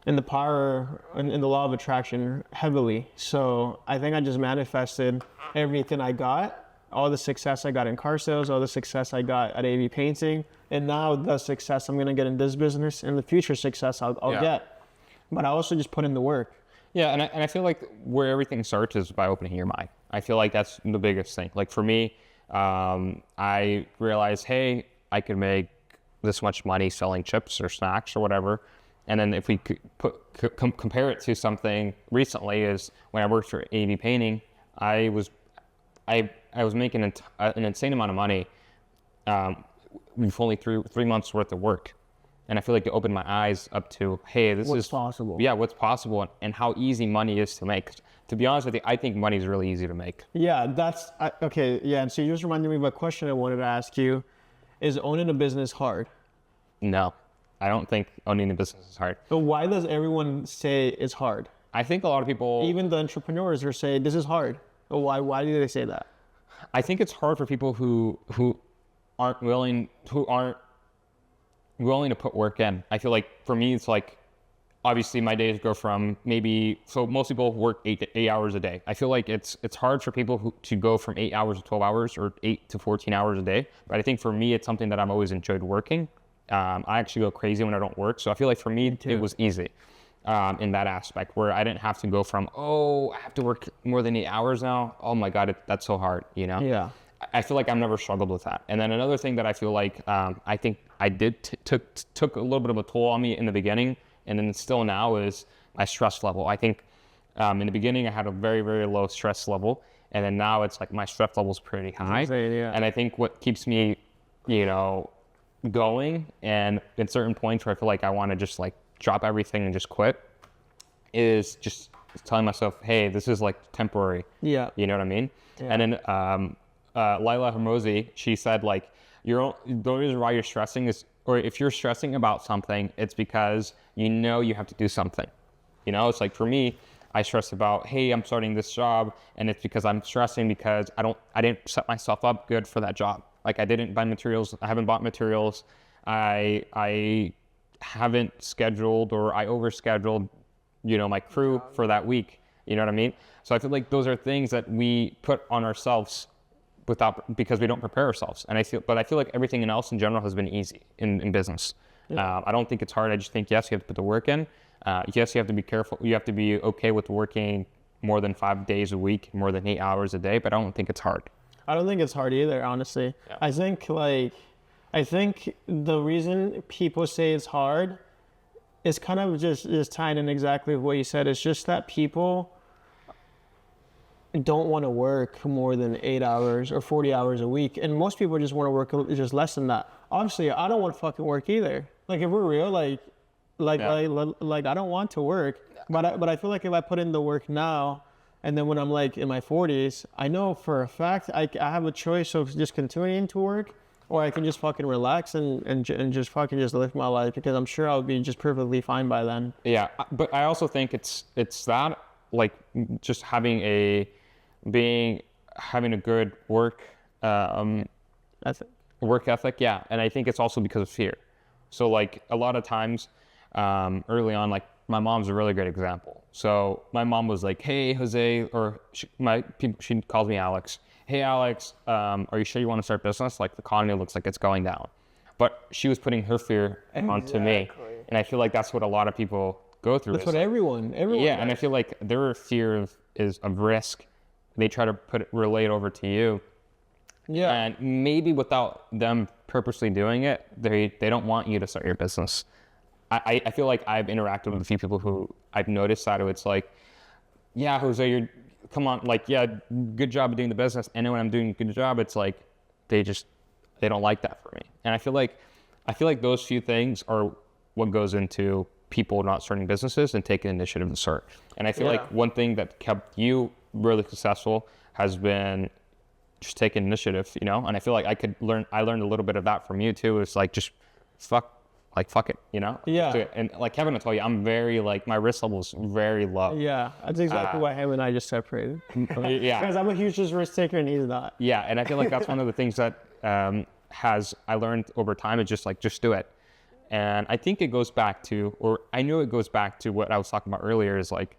in the power, in the law of attraction heavily. So I think I just manifested everything I got, all the success I got in car sales, all the success I got at AV painting, and now the success I'm going to get in this business and the future success I'll get. But I also just put in the work. Yeah, and I feel like where everything starts is by opening your mind. I feel like that's the biggest thing. Like for me, I realized, hey, I could make this much money selling chips or snacks or whatever. And then if we could compare it to something recently, is when I worked for AV Painting, I was making an insane amount of money with only three months worth of work. And I feel like it opened my eyes up to, hey, what's possible. Yeah, what's possible and how easy money is to make. To be honest with you, I think money is really easy to make. Yeah, okay. Yeah, and so you just reminded me of a question I wanted to ask you. Is owning a business hard? No. I don't think owning a business is hard. But why does everyone say it's hard? I think a lot of people, Even the entrepreneurs are saying this is hard. But why do they say that? I think it's hard for people who aren't willing to put work in. I feel like for me, it's like, obviously my days go from so most people work 8 hours a day. I feel like it's hard for people to go from 8 hours to 12 hours or 8 to 14 hours a day. But I think for me, it's something that I've always enjoyed working. I actually go crazy when I don't work. So I feel like for me it was easy in that aspect, where I didn't have to go from, I have to work more than 8 hours now. Oh my God, that's so hard, you know? Yeah. I feel like I've never struggled with that. And then another thing that I feel like I think I did took a little bit of a toll on me in the beginning, and then still now, is my stress level. I think in the beginning I had a very, very low stress level, and then now it's like my stress level is pretty high. Yeah. And I think what keeps me, going, and at certain points where I feel like I want to just like drop everything and just quit, is just telling myself, hey, this is like temporary. Yeah. You know what I mean? Yeah. And then Lila Hermosi, she said, like, the reason why you're stressing is, or if you're stressing about something, it's because you have to do something. It's like, for me, I stress about, hey, I'm starting this job, and it's because I'm stressing because I didn't set myself up good for that job. Like, I didn't buy materials. I haven't bought materials. I haven't scheduled, or I overscheduled, my crew for that week. You know what I mean? So I feel like those are things that we put on ourselves because we don't prepare ourselves. And I feel like everything else in general has been easy in business. Yeah. I don't think it's hard. I just think, yes, you have to put the work in. Yes, you have to be careful. You have to be okay with working more than 5 days a week, more than 8 hours a day, but I don't think it's hard. I don't think it's hard either, honestly. Yeah. I think the reason people say it's hard is kind of just tying in exactly what you said. It's just that people don't want to work more than 8 hours or 40 hours a week. And most people just want to work just less than that. Obviously, I don't want to fucking work either. Like, if we're real, like I don't want to work, but I feel like if I put in the work now, and then when I'm like in my 40s, I know for a fact I have a choice of just continuing to work, or I can just fucking relax and just fucking just live my life, because I'm sure I'll be just perfectly fine by then. Yeah, but I also think it's that, like, just having a good work ethic. Yeah, and I think it's also because of fear. So, like, a lot of times early on, like, my mom's a really great example. So my mom was like, hey, Jose, or she calls me Alex. Hey, Alex, are you sure you want to start business? Like, the economy looks like it's going down. But she was putting her fear onto me. And I feel like that's what a lot of people go through. That's what everyone yeah, does. And I feel like their fear is of risk. They try to relate over to you. Yeah. And maybe without them purposely doing it, they don't want you to start your business. I feel like I've interacted with a few people who I've noticed that it's like, yeah, Jose, come on, like, yeah, good job doing the business. And then when I'm doing a good job, it's like, they don't like that for me. And I feel like those few things are what goes into people not starting businesses and taking initiative to start. And I feel like one thing that kept you really successful has been just taking initiative, And I feel like I learned a little bit of that from you too. It's like, just fuck it, Yeah. So, and like Kevin will tell you, I'm very, like, my risk level is very low. Yeah, that's exactly why him and I just separated. Yeah. Because I'm a huge risk taker and he's not. Yeah, and I feel like that's one of the things that I learned over time, is just do it. And I think it goes back to, or I know it goes back to what I was talking about earlier, is like,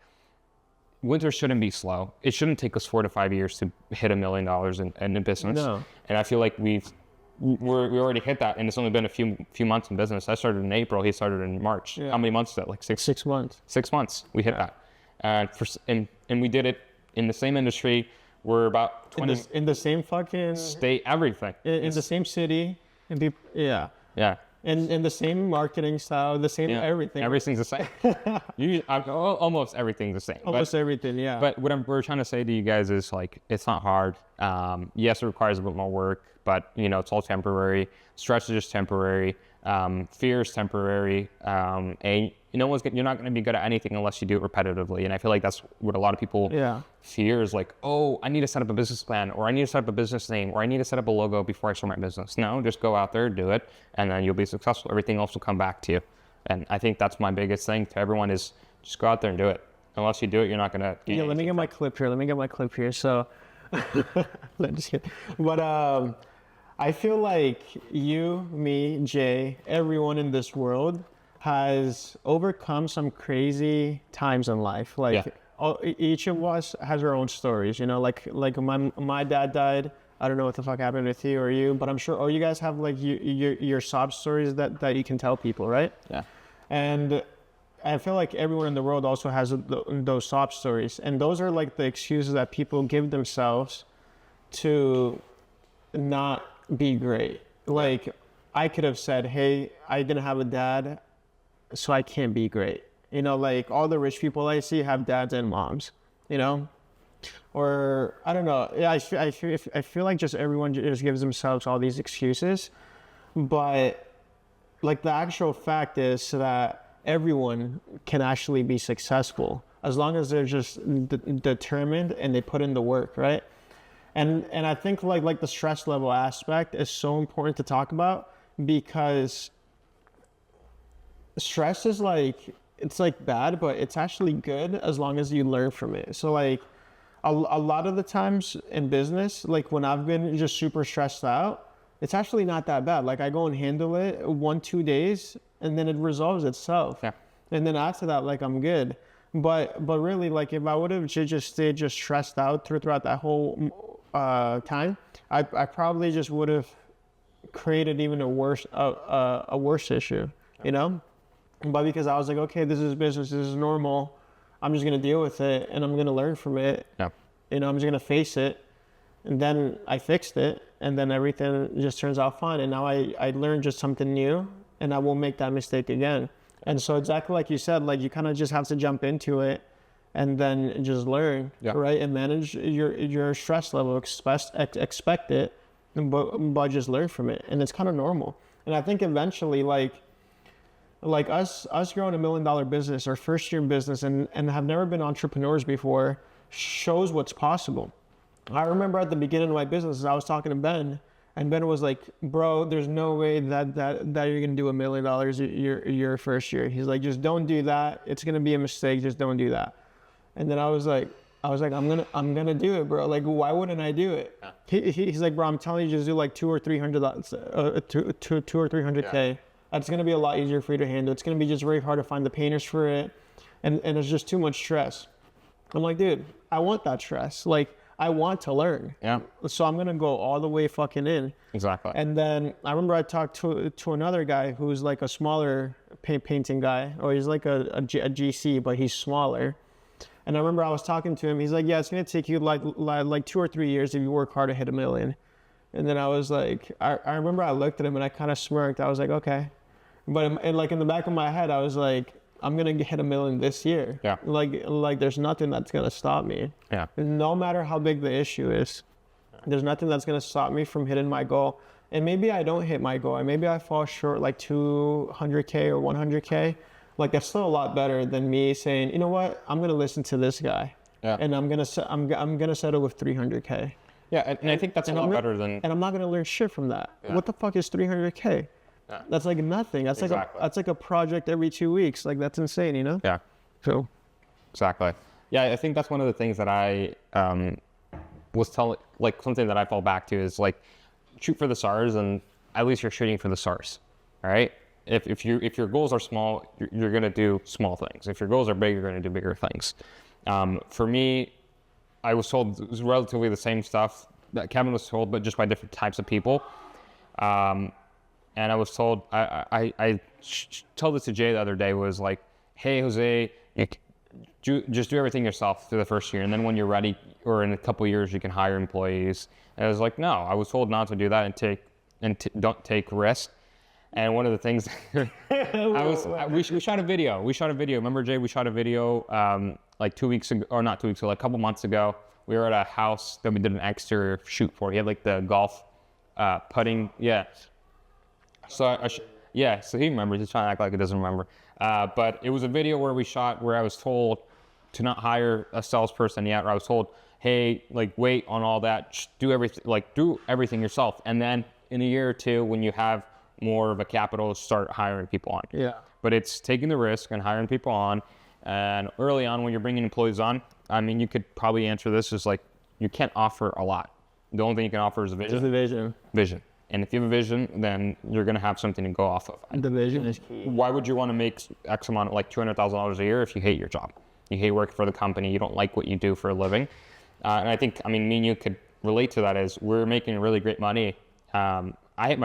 winter shouldn't be slow. It shouldn't take us 4 to 5 years to hit $1 million in business. No. And I feel like we already hit that, and it's only been a few months in business. I started in April. He started in March. Yeah. How many months is that? Like 6 months. 6 months. We hit that, and we did it in the same industry. We're about 20 in the same fucking state. Everything in the same city, and yeah. And the same marketing style, the same everything. Everything's the same. Almost everything's the same. Almost everything, yeah. But what we're trying to say to you guys is, like, it's not hard. Yes, it requires a bit more work, but it's all temporary. Stress is just temporary. Fear is temporary, and you're not going to be good at anything unless you do it repetitively. And I feel like that's what a lot of people fear is like, oh, I need to set up a business plan, or I need to set up a business name, or I need to set up a logo before I start my business. No, just go out there, do it, and then you'll be successful. Everything else will come back to you. And I think that's my biggest thing to everyone is just go out there and do it. Unless you do it, you're not going to do let me get my clip here. So, just kidding. But I feel like you, me, Jay, everyone in this world has overcome some crazy times in life. Like each of us has our own stories, like my dad died. I don't know what the fuck happened with you or you, but I'm sure, you guys have like your sob stories that you can tell people, right? Yeah. And I feel like everyone in the world also has those sob stories. And those are like the excuses that people give themselves to not be great. Like I could have said, hey, I didn't have a dad, so I can't be great. Like all the rich people I see have dads and moms, or I don't know. Yeah, I feel like just everyone just gives themselves all these excuses, but like the actual fact is that everyone can actually be successful as long as they're just determined and they put in the work, right? And I think like the stress level aspect is so important to talk about, because stress is it's like bad, but it's actually good as long as you learn from it. So like a lot of the times in business, like when I've been just super stressed out, it's actually not that bad. Like I go and handle it 1-2 days and then it resolves itself. Yeah. And then after that, like I'm good. But really, like if I would have just stayed just stressed out throughout that whole time, I probably just would have created even a worse issue, But because I was like, okay, this is business, this is normal, I'm just gonna deal with it and I'm gonna learn from it. Yeah. I'm just gonna face it. And then I fixed it, and then everything just turns out fine. And now I learned just something new, and I won't make that mistake again. And so exactly like you said, like you kind of just have to jump into it and then just learn, right? And manage your stress level, expect it, but just learn from it. And it's kind of normal. And I think eventually, like us growing $1 million business, our first year in business, and have never been entrepreneurs before, shows what's possible. I remember at the beginning of my business, I was talking to Ben, and Ben was like, bro, there's no way that you're going to do $1 million your first year. He's like, just don't do that. It's going to be a mistake. Just don't do that. And then I was like, I'm going to do it, bro. Like, why wouldn't I do it? He's like, bro, I'm telling you, just do like 200 or 300K. That's going to be a lot easier for you to handle. It's going to be just very hard to find the painters for it. And it's just too much stress. I'm like, dude, I want that stress. Like, I want to learn. Yeah. So I'm going to go all the way fucking in. Exactly. And then I remember I talked to another guy who's like a smaller painting guy, or he's like a GC, but he's smaller. And I remember I was talking to him. He's like, yeah, it's going to take you like 2 or 3 years if you work hard to hit $1 million. And then I was like, I remember I looked at him and I kind of smirked. I was like, okay. But in the back of my head, I was like, I'm going to hit $1 million this year. Yeah. Like there's nothing that's going to stop me. Yeah. No matter how big the issue is, there's nothing that's going to stop me from hitting my goal. And maybe I don't hit my goal. Maybe I fall short like 200K or 100K. Like that's still a lot better than me saying, you know what, I'm going to listen to this guy. Yeah. And I'm going to settle with 300K. Yeah. And I think that's a lot better than. And I'm not going to learn shit from that. Yeah. What the fuck is 300K? Yeah. That's like nothing. That's like a project every 2 weeks. Like that's insane, Yeah. So. Exactly. Yeah, I think that's one of the things that I was telling, like something that I fall back to is like, shoot for the stars, and at least you're shooting for the stars. All right. If your goals are small, you're gonna do small things. If your goals are big, you're gonna do bigger things. For me, I was told it was relatively the same stuff that Kevin was told, but just by different types of people. And I was told, I told this to Jay the other day, was like, hey, Jose, just do everything yourself through the first year. And then when you're ready, or in a couple of years, you can hire employees. And I was like, no, I was told not to do that and don't take risks. And one of the things, we shot a video. Remember, Jay, we shot a video like 2 weeks ago, or not 2 weeks ago, like a couple months ago. We were at a house that we did an exterior shoot for. He had like the golf putting, yeah. So Yeah, so he remembers. He's trying to act like he doesn't remember. But it was a video where we shot where I was told to not hire a salesperson yet, or I was told, hey, like wait on all that, just do everything yourself. And then in a year or two, when you have more of a capital, start hiring people on. Yeah. But it's taking the risk and hiring people on. And early on, when you're bringing employees on, I mean, you could probably answer this as like, you can't offer a lot. The only thing you can offer is a vision. Just the vision. Vision. And if you have a vision, then you're going to have something to go off of. The vision is key. Why would you want to make X amount, like $200,000 a year, if you hate your job? You hate working for the company. You don't like what you do for a living. And I think, I mean, me and you could relate to that as we're making really great money. I hit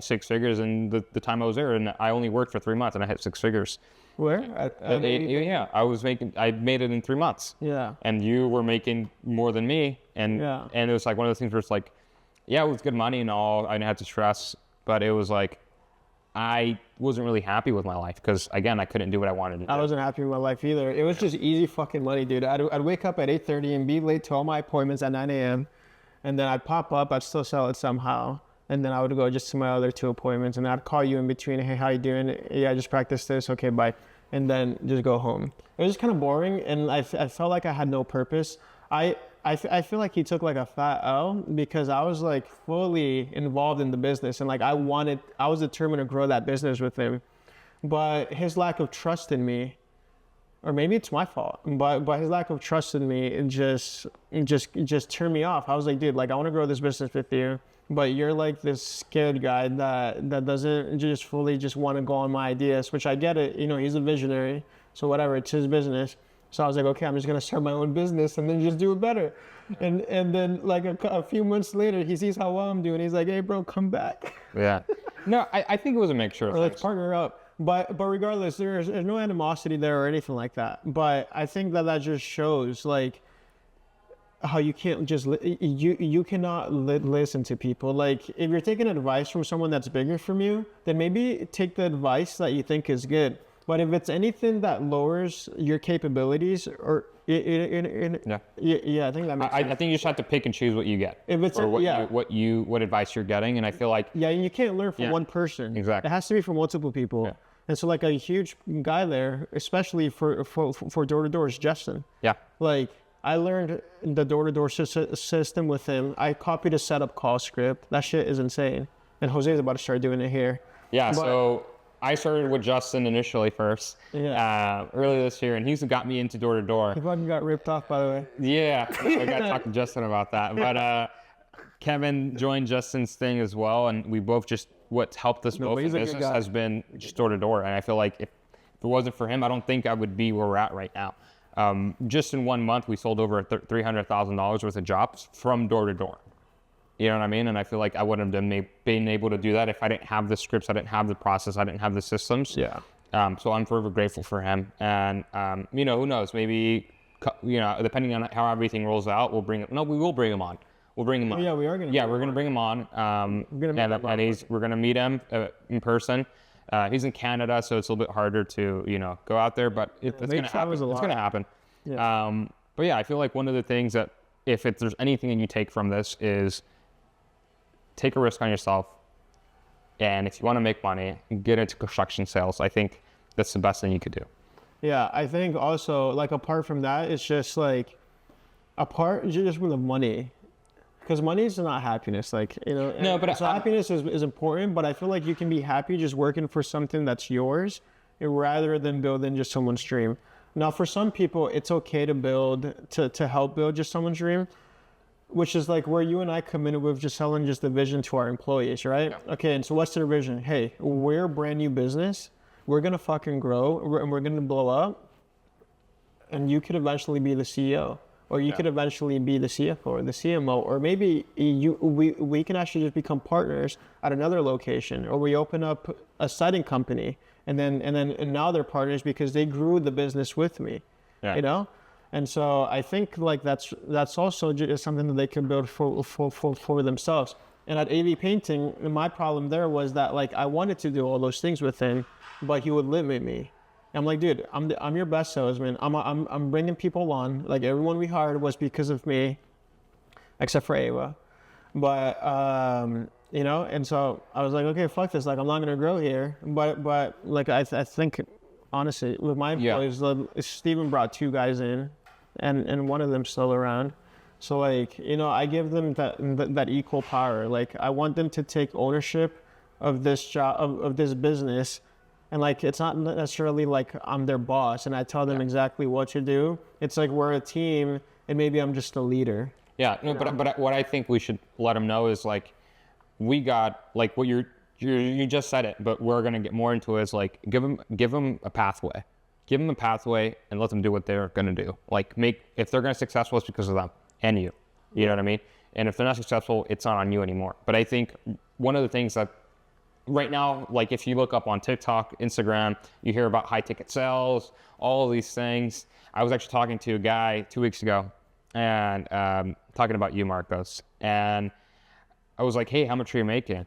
6 figures in the time I was there, and I only worked for 3 months, and I hit 6 figures. Where? Yeah, I made it in 3 months. Yeah. And you were making more than me, and it was like one of those things where it's like, yeah, it was good money and all. I didn't have to stress, but it was like, I wasn't really happy with my life because, again, I couldn't do what I wanted to do. I wasn't happy with my life either. It was just easy fucking money, dude. I'd wake up at 8:30 and be late to all my appointments at 9 a.m. And then I'd pop up, I'd still sell it somehow. And then I would go just to my other 2 appointments, and I'd call you in between. Hey, how you doing? Yeah, I just practiced this. Okay, bye. And then just go home. It was just kind of boring, and I felt like I had no purpose. I feel like he took like a fat L because I was like fully involved in the business, and like I was determined to grow that business with him. But his lack of trust in me, or maybe it's my fault, but his lack of trust in me, it just turned me off. I was like, dude, like I want to grow this business with you, but you're like this scared guy that doesn't just fully just want to go on my ideas, which I get it. You know, he's a visionary, so whatever, it's his business. So I was like, okay, I'm just gonna start my own business and then just do it better. And then like a few months later, he sees how well I'm doing. He's like, hey, bro, come back. Yeah. No, I think it was a mixture of Or things. let's partner up. But regardless, there's no animosity there or anything like that. But I think that just shows like how you can't just you cannot listen to people. Like if you're taking advice from someone that's bigger from you, then maybe take the advice that you think is good. But if it's anything that lowers your capabilities, or I think that makes sense. I think you just have to pick and choose what you get. If it's or what advice you're getting, and I feel like you can't learn from one person. Exactly. It has to be from multiple people. Yeah. And so like a huge guy there, especially for door-to-door, is Justin. Yeah. Like I learned the door-to-door system with him. I copied a setup call script. That shit is insane. And Jose's about to start doing it here. Yeah. So I started with Justin initially first, earlier this year, and he's got me into door-to-door. He fucking got ripped off, by the way. Yeah, I got to talk to Justin about that. But Kevin joined Justin's thing as well, and we both what's helped us both in business has been just door-to-door. And I feel like if it wasn't for him, I don't think I would be where we're at right now. Just in 1 month, we sold over $300,000 worth of jobs from door-to-door. You know what I mean? And I feel like I wouldn't have been able to do that if I didn't have the scripts, I didn't have the process, I didn't have the systems. Yeah. So I'm forever grateful for him. And, who knows? Maybe, depending on how everything rolls out, we will bring him on. We'll bring him on. Yeah, we are going to. Yeah, we're going to bring him on. We're going to meet him in person. He's in Canada, so it's a little bit harder to, go out there, but it's going to happen. It's going to happen. Yeah. But yeah, I feel like one of the things that if there's anything that you take from this is take a risk on yourself, and if you want to make money, get into construction sales. I think that's the best thing you could do. Yeah, I think also, like, apart from that, it's just like, just from the money, because money is not happiness. Like, no, but so happiness is important, but I feel like you can be happy just working for something that's yours rather than building just someone's dream. Now, for some people, it's okay to help build just someone's dream, which is like where you and I come in with just selling just the vision to our employees, right? Yeah. Okay, and so what's their vision? Hey, we're a brand new business. We're going to fucking grow, and we're going to blow up, and you could eventually be the CEO, or you could eventually be the CFO or the CMO, or maybe we can actually just become partners at another location, or we open up a siding company, and now they're partners because they grew the business with me, And so I think like that's also just something that they can build for themselves. And at AV Painting, my problem there was that like I wanted to do all those things with him, but he would limit me. I'm like, dude, I'm your best salesman. I'm bringing people on. Like everyone we hired was because of me, except for Ava. But you know. And so I was like, okay, fuck this. Like, I'm not gonna grow here. But like I think honestly, with my employees, Steven brought 2 guys in, and one of them's still around. So like, you know, I give them that equal power. Like, I want them to take ownership of this job, of this business. And like, it's not necessarily like I'm their boss and I tell them exactly what to do. It's like we're a team and maybe I'm just a leader. Yeah, no, but what I think we should let them know is like, we got like what you just said it, but we're gonna get more into it is like give them a pathway, and let them do what they're gonna do. Like if they're gonna be successful, it's because of them and you. You know what I mean? And if they're not successful, it's not on you anymore. But I think one of the things that right now, like if you look up on TikTok, Instagram, you hear about high ticket sales, all of these things. I was actually talking to a guy 2 weeks ago and talking about you, Marcos. And I was like, hey, how much are you making?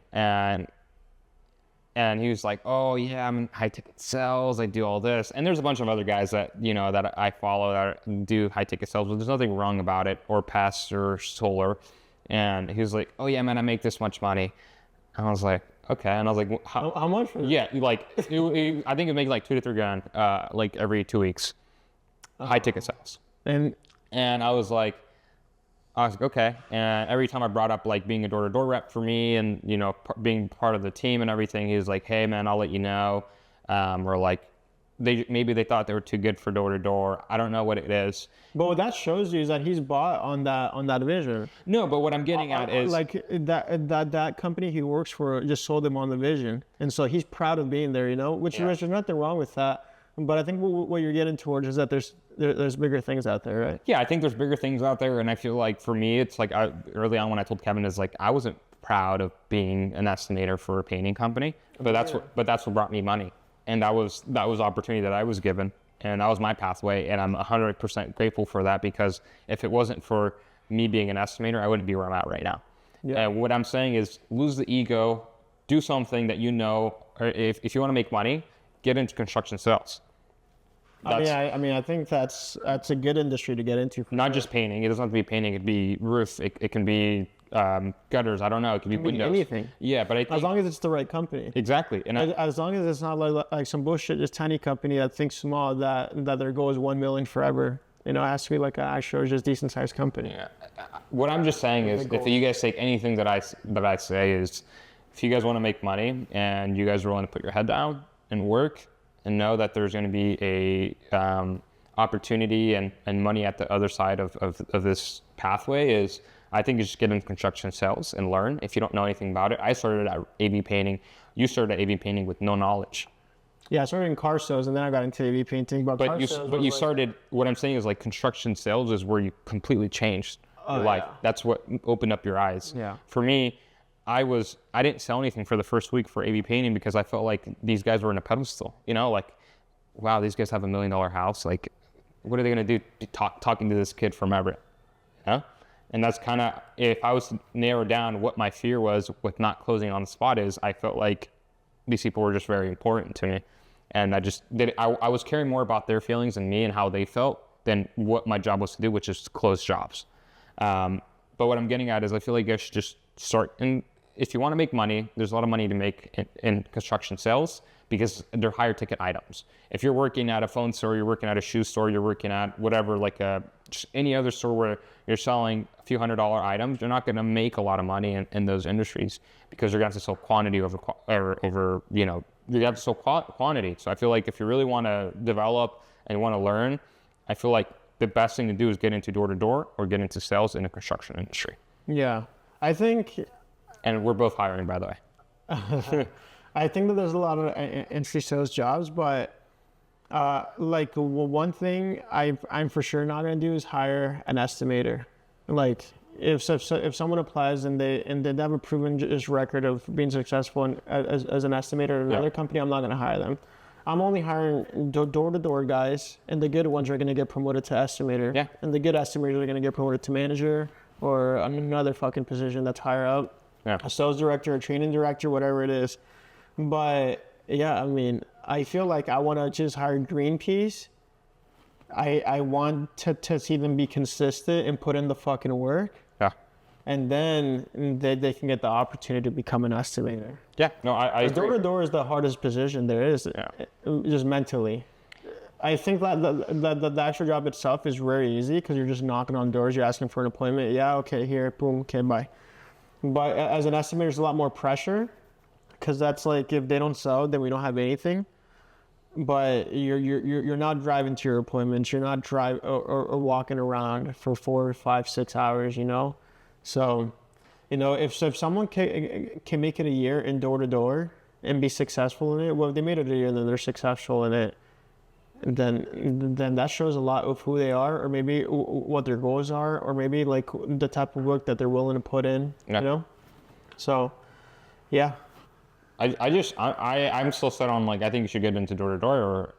And he was like, oh yeah, I'm in high ticket sales. I do all this. And there's a bunch of other guys that, you know, that I follow that do high ticket sales, but there's nothing wrong about it, or pest or solar. And he was like, oh yeah, man, I make this much money. And I was like, okay. And I was like, how much? Yeah, like I think it makes like $2 to $3 grand, like every 2 weeks, high ticket sales. And I was like, okay. And every time I brought up like being a door-to-door rep for me and, you know, being part of the team and everything, he was like, hey man, I'll let you know. Or like, maybe they thought they were too good for door-to-door. I don't know what it is. But what that shows you is that he's bought on that vision. No, but what I'm getting at is like that company he works for just sold him on the vision. And so he's proud of being there, you know, which there's nothing wrong with that. But I think what you're getting towards is that there's bigger things out there, right? Yeah, I think there's bigger things out there, and I feel like for me, it's like early on when I told Kevin is like I wasn't proud of being an estimator for a painting company, but that's what brought me money, and that was opportunity that I was given, and that was my pathway, and I'm 100% grateful for that because if it wasn't for me being an estimator, I wouldn't be where I'm at right now. Yeah. And what I'm saying is lose the ego, do something that you know, or if you want to make money, get into construction sales. I mean, I think that's a good industry to get into. Not just painting. It doesn't have to be painting. It could be roof. It can be gutters. I don't know. It could be windows. Anything. Yeah, but I think, as long as it's the right company. Exactly. And as long as it's not like some bullshit, just tiny company that thinks small that their goal is 1 million forever. You know, it has to be like an actual just decent sized company. Yeah. What I'm just saying is, if you guys take anything that I say is, if you guys want to make money and you guys are willing to put your head down and work, and know that there's going to be a opportunity and money at the other side of this pathway, is I think you just get into construction sales and learn. If you don't know anything about it, I started at AV painting. You started at AV painting with no knowledge. Yeah, I started in car sales and then I got into AV painting. But you started. What I'm saying is like construction sales is where you completely changed your life. Yeah. That's what opened up your eyes. Yeah. For me, I didn't sell anything for the first week for AV painting because I felt like these guys were in a pedestal, you know, like, wow, these guys have $1 million house. Like, what are they going to do talking to this kid from Everett? Yeah. And that's kind of, if I was to narrow down what my fear was with not closing on the spot is, I felt like these people were just very important to me. And I was caring more about their feelings and me and how they felt than what my job was to do, which is to close jobs. But what I'm getting at is I feel like I should just start, and if you want to make money, there's a lot of money to make in construction sales because they're higher ticket items. If you're working at a phone store, you're working at a shoe store, you're working at whatever, like just any other store where you're selling a few $100 items, you're not going to make a lot of money in those industries because you're going to have to sell quantity over, you know, you have to sell quantity. So I feel like if you really want to develop and want to learn, I feel like the best thing to do is get into door-to-door or get into sales in the construction industry. Yeah, I think... And we're both hiring, by the way. I think that there's a lot of entry sales jobs, but like one thing I'm for sure not going to do is hire an estimator. Like if someone applies and they have a proven just record of being successful as an estimator at another company, I'm not going to hire them. I'm only hiring door-to-door guys, and the good ones are going to get promoted to estimator. Yeah. And the good estimators are going to get promoted to manager or another fucking position that's higher up. Yeah. A sales director, a training director, whatever it is. But yeah, I mean, I feel like I want to just hire Greenpeace. I want to see them be consistent and put in the fucking work. Yeah. and then they can get the opportunity to become an estimator. Yeah, no, I agree. Door to door is the hardest position there is, just mentally. I think that the actual job itself is very easy because you're just knocking on doors, you're asking for an appointment. Yeah, okay, here, boom, okay, bye. But as an estimator, there's a lot more pressure because that's like if they don't sell, then we don't have anything. But you're not driving to your appointments. You're not driving or walking around for 4, 5, 6 hours. You know, so if someone can make it a year in door to door and be successful in it, well, if they made it a year and then they're successful in it. Then that shows a lot of who they are, or maybe what their goals are, or maybe like the type of work that they're willing to put in. Yeah. You know, so yeah. I'm still set on like I think you should get into door to door or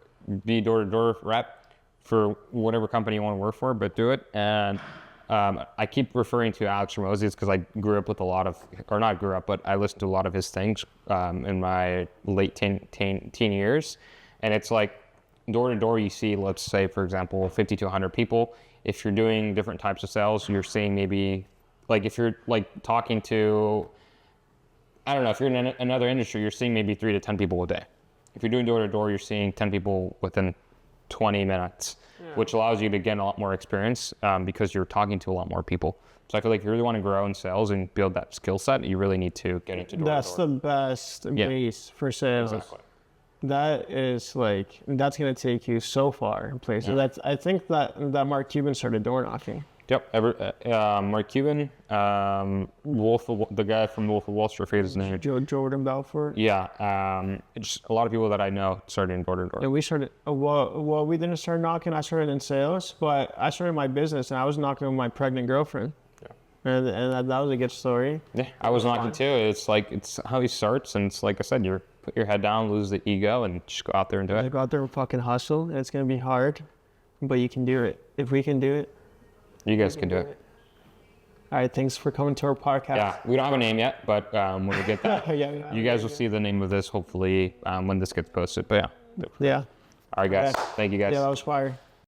be door to door rep for whatever company you want to work for, but do it. And I keep referring to Alex Ramos's because I grew up with a lot of, or not grew up, but I listened to a lot of his things in my late teen years, and it's like. Door to door, you see, let's say, for example, 50 to 100 people. If you're doing different types of sales, you're seeing maybe, like if you're like talking to, I don't know, if you're in another industry, you're seeing maybe 3 to 10 people a day. If you're doing door to door, you're seeing 10 people within 20 minutes, which allows you to get a lot more experience because you're talking to a lot more people. So I feel like if you really want to grow in sales and build that skill set, you really need to get into door to door. That's the best base for sales. Exactly. That is like, that's going to take you so far in places. Yeah. I think that Mark Cuban started door knocking. Yep. Mark Cuban, the guy from Wolf of Wall Street, I forget his name. Jordan Belfort. Yeah. Just a lot of people that I know started in door to door. And we started, well, we didn't start knocking. I started in sales, but I started my business and I was knocking with my pregnant girlfriend. Yeah. And that was a good story. Yeah, I was knocking too. It's like, it's how he starts. And it's like I said, you're put your head down, lose the ego, and just go out there and do it. Go out there and fucking hustle. And it's going to be hard, but you can do it. If we can do it, you guys can do it. All right, thanks for coming to our podcast. Yeah, we don't have a name yet, but when we get that, you guys will see the name of this hopefully when this gets posted. But yeah. Yeah. All right, guys. Yeah. Thank you, guys. Yeah, that was fire.